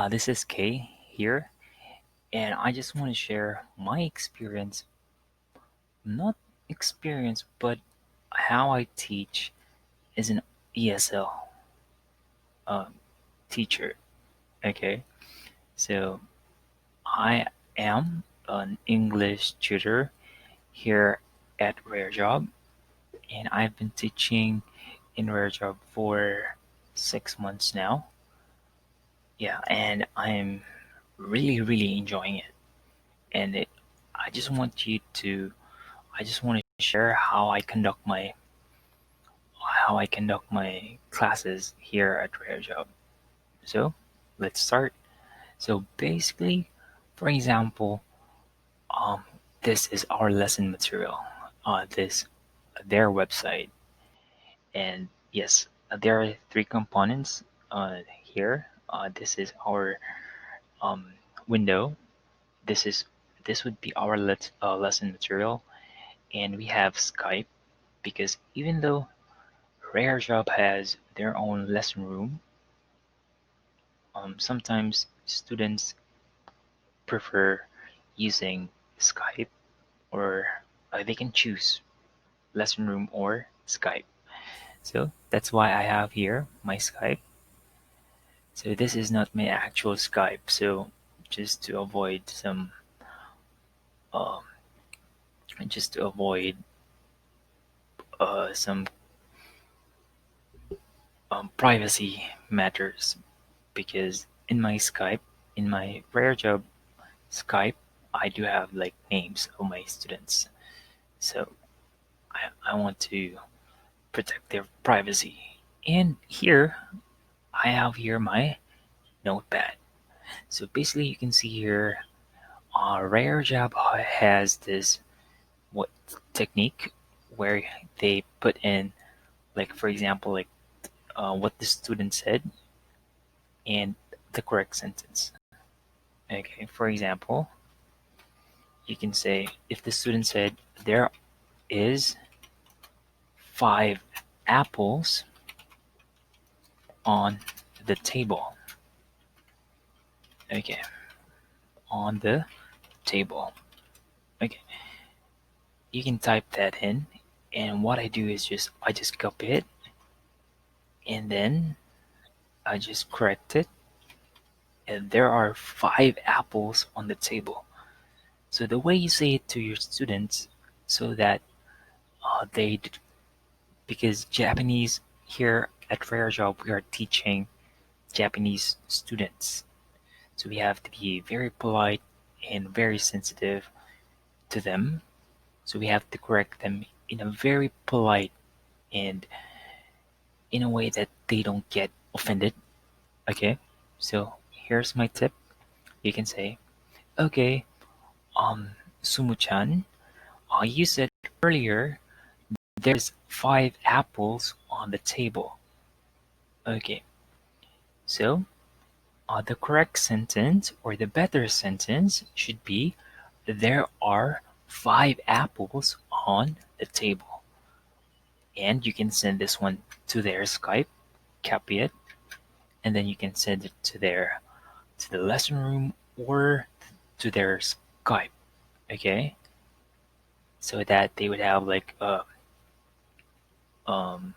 This is Kay here, and I just want to share my experience, not experience, but how I teach as an ESL um, teacher. Okay, so I am an English tutor here at Rarejob, and I've been teaching in Rarejob for 6 months now. Yeah, and I'm really enjoying it. And I just want you to I just want to share how I conduct my classes here at Rarejob. So let's start. So basically, for example, um, this is our lesson material. This their website, and yes, there are three components here. This is our um, window. This is this would be our lesson material, and we have Skype because even though Rarejob has their own lesson room. Sometimes students prefer using Skype, or they can choose lesson room or Skype. So that's why I have here my Skype. So this is not my actual Skype. So just to avoid um, just to avoid some privacy matters, because in my Rarejob Skype, I do have like names of my students. So I want to protect their privacy. And here, I have here my notepad. So basically, you can see here, Rarejob has this what technique where they put in, like for example, like what the student said and the correct sentence. Okay, for example, you can say if the student said there is 5 apples on the table. Okay, on the table. Okay, you can type that in, and what I do is I just copy it, and then I just correct it, and there are 5 apples on the table. So the way you say it to your students, so that they, because Japanese here at Rare Job, we are teaching Japanese students, so we have to be very polite and very sensitive to them. So we have to correct them in a very polite and in a way that they don't get offended. Okay, so here's my tip. You can say, okay, Sumu-chan, you said earlier there's 5 apples on the table. Okay, so the correct sentence or the better sentence should be there are 5 apples on the table. And you can send this one to their Skype, copy it, and then you can send it to the lesson room or to their Skype. Okay, so that they would have um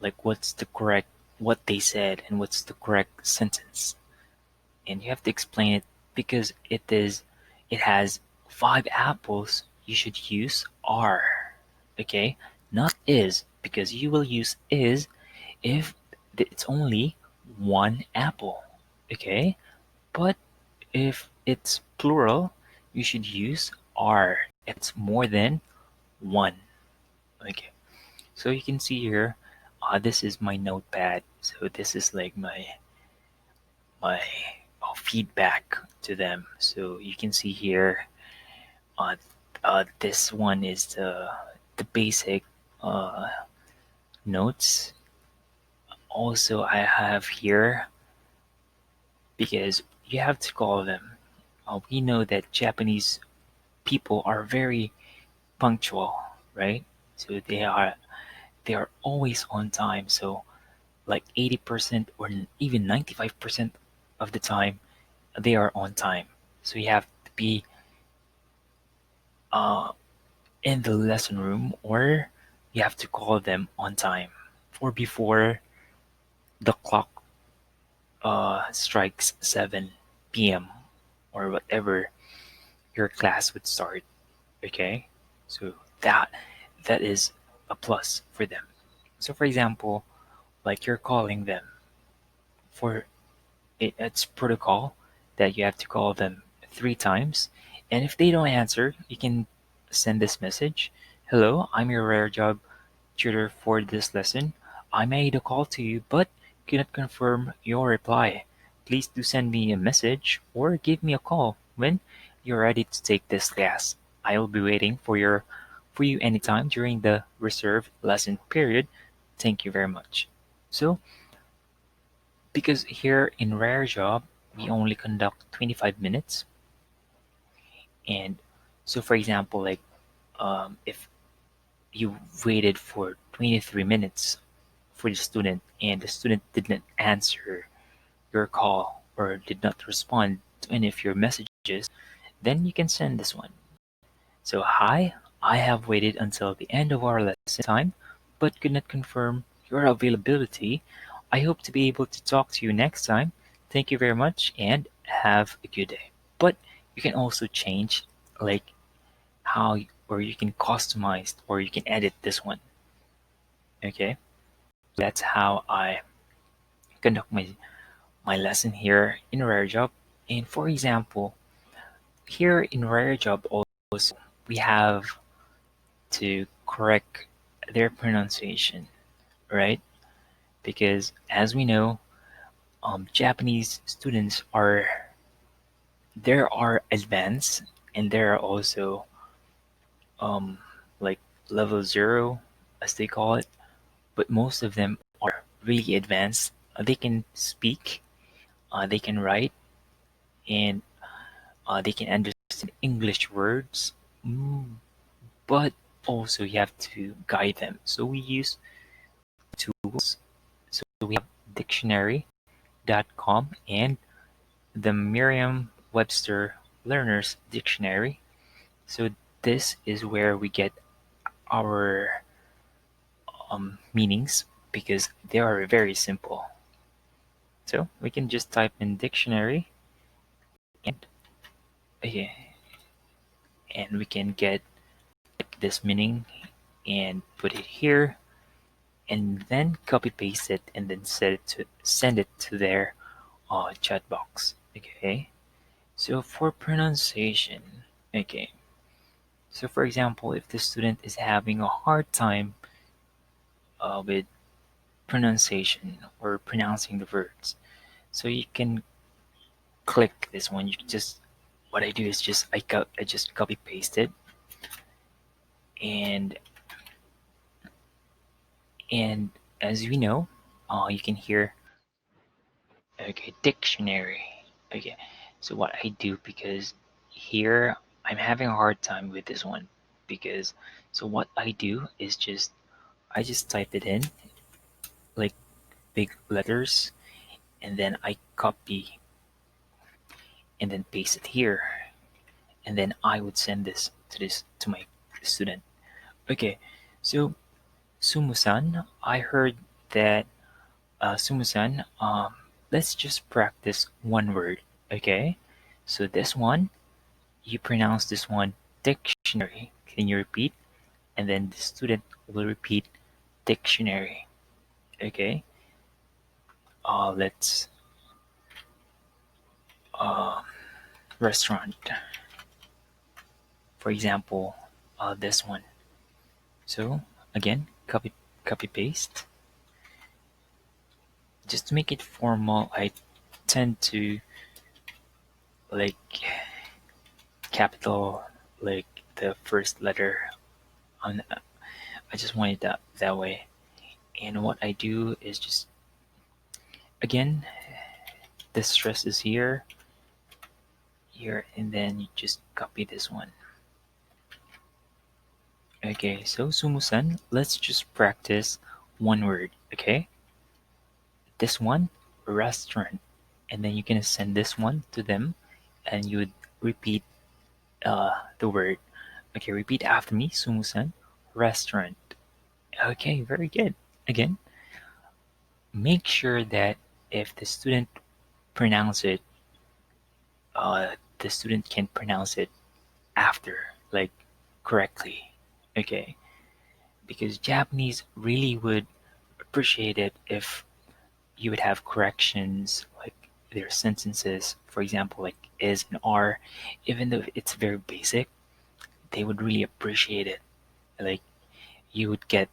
like what's the correct what they said and what's the correct sentence, and you have to explain it because it has 5 apples. You should use are. Okay, not is, because you will use is if it's only 1 apple. Okay, but if it's plural, you should use are if it's more than one. Okay, so you can see here, this is my notepad. So this is like my feedback to them. So you can see here, uh, this one is the basic uh, notes. Also, I have here, because you have to call them. We know that Japanese people are very punctual, right? So they are always on time. So like 80% or even 95% of the time they are on time. So you have to be uh, in the lesson room, or you have to call them on time or before the clock strikes 7 p.m. or whatever your class would start. Okay, so that is a plus for them. So for example, like you're calling them for it's protocol that you have to call them 3 times, and if they don't answer, you can send this message: "Hello, I'm your Rarejob tutor for this lesson. I made a call to you, but cannot confirm your reply. Please do send me a message or give me a call when you're ready to take this class. I will be waiting for you anytime during the reserved lesson period. Thank you very much." So, because here in Rare Job, we only conduct 25 minutes, and so for example, like if you waited for 23 minutes for the student and the student did not answer your call or did not respond to any of your messages, then you can send this one. So, hi, I have waited until the end of our lesson time, but could not confirm your availability. I hope to be able to talk to you next time. Thank you very much and have a good day. But you can also change like or you can customize or you can edit this one. Okay, that's how I conduct my lesson here in Rarejob. And for example, here in Rarejob also we have to correct their pronunciation, right? Because as we know, Japanese students are there are advanced and there are also um, like level zero, as they call it, but most of them are really advanced. They can speak, they can write, and they can understand English words, mm, but also you have to guide them. So we use tools. So we have dictionary.com and the Merriam-Webster Learner's Dictionary. So this is where we get our meanings because they are very simple. So we can just type in dictionary and okay, and we can get this meaning and put it here and then copy paste it and then send it to their chat box. Okay, so for pronunciation, okay, so for example, if the student is having a hard time with pronunciation or pronouncing the words, so you can click this one. You can just what I do is just I just copy paste it and and as we know, you can hear okay dictionary. Okay, so what I do because here I'm having a hard time with this one because so what I do is just I just type it in like big letters and then I copy and then paste it here and then I would send this to my student. Okay, so Sumusan, I heard that Sumusan, let's just practice one word, okay? So this one, you pronounce this one dictionary. Can you repeat? And then the student will repeat dictionary, okay? Let's uh, restaurant, for example, this one. So again, copy paste. Just to make it formal, I tend to like capital like the first letter on I just want it that way. And what I do is just again the stress is here and then you just copy this one. Okay, so Sumusan, let's just practice one word, okay? This one, restaurant. and then you're gonna send this one to them, and you would repeat the word. Okay, repeat after me. Sumusan, restaurant. Okay, very good. Again, make sure that if the student pronounce it, the student can pronounce it after, like correctly. Okay, because Japanese really would appreciate it if you would have corrections like their sentences, for example, like is and are, even though it's very basic, they would really appreciate it. Like you would get,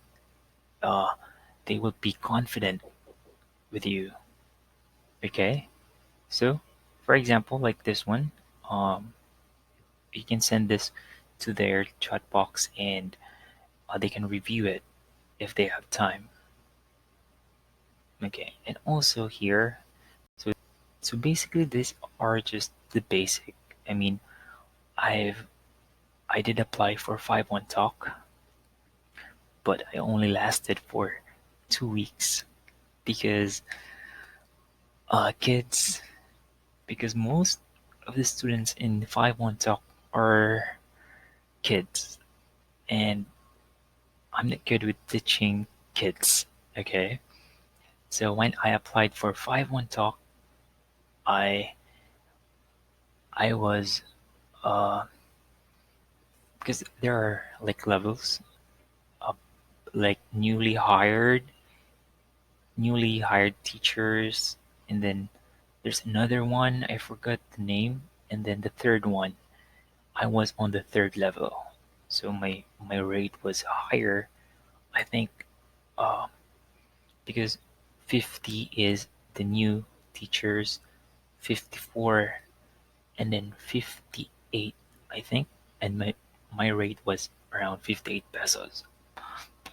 uh, they would be confident with you. Okay, so for example, like this one, um, you can send this to their chat box and they can review it if they have time. Okay, and also here, so basically these are just the basic. I mean, I've I did apply for 5-1 talk, but I only lasted for 2 weeks because kids, because most of the students in 5-1 talk are kids, and I'm not good with teaching kids. Okay, so when I applied for 5-1 talk, I I was uh because there are like levels, uh, like newly hired teachers, and then there's another one, I forgot the name, and then the third one. I was on the third level, so my rate was higher. I think uh, because 50 is the new teachers, 54, and then 58, I think, and my rate was around 58 pesos.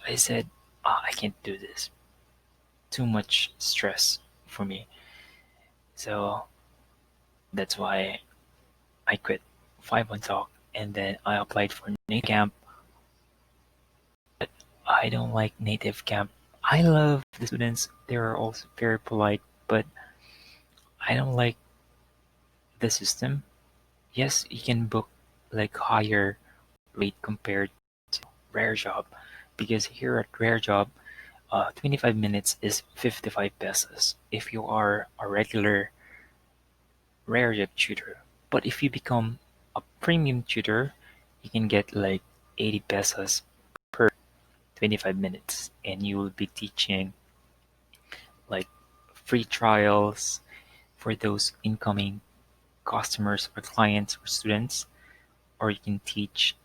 I said, I can't do this. Too much stress for me. So that's why I quit 5-1 Talk, and then I applied for Native Camp. But I don't like Native Camp. I love the students. They're also very polite, but I don't like the system. Yes, you can book like higher rate compared to Rarejob, because here at Rarejob, 25 minutes is 55 pesos if you are a regular Rarejob tutor. But if you become a premium tutor, you can get like 80 pesos per 25 minutes, and you will be teaching like free trials for those incoming customers or clients or students, or you can teach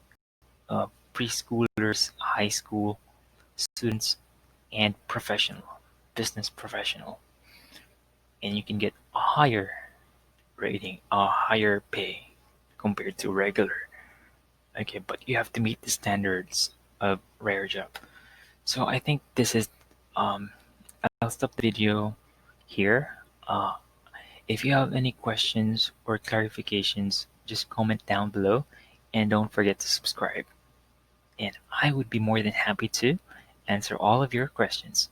preschoolers, high school students, and business professional, and you can get a higher rating, a higher pay compared to regular. Okay, but you have to meet the standards of rare job. So I think this is. Um, I'll stop the video here. If you have any questions or clarifications, just comment down below, and don't forget to subscribe. And I would be more than happy to answer all of your questions.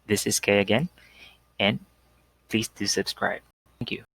This is Kay again, and please do subscribe. Thank you.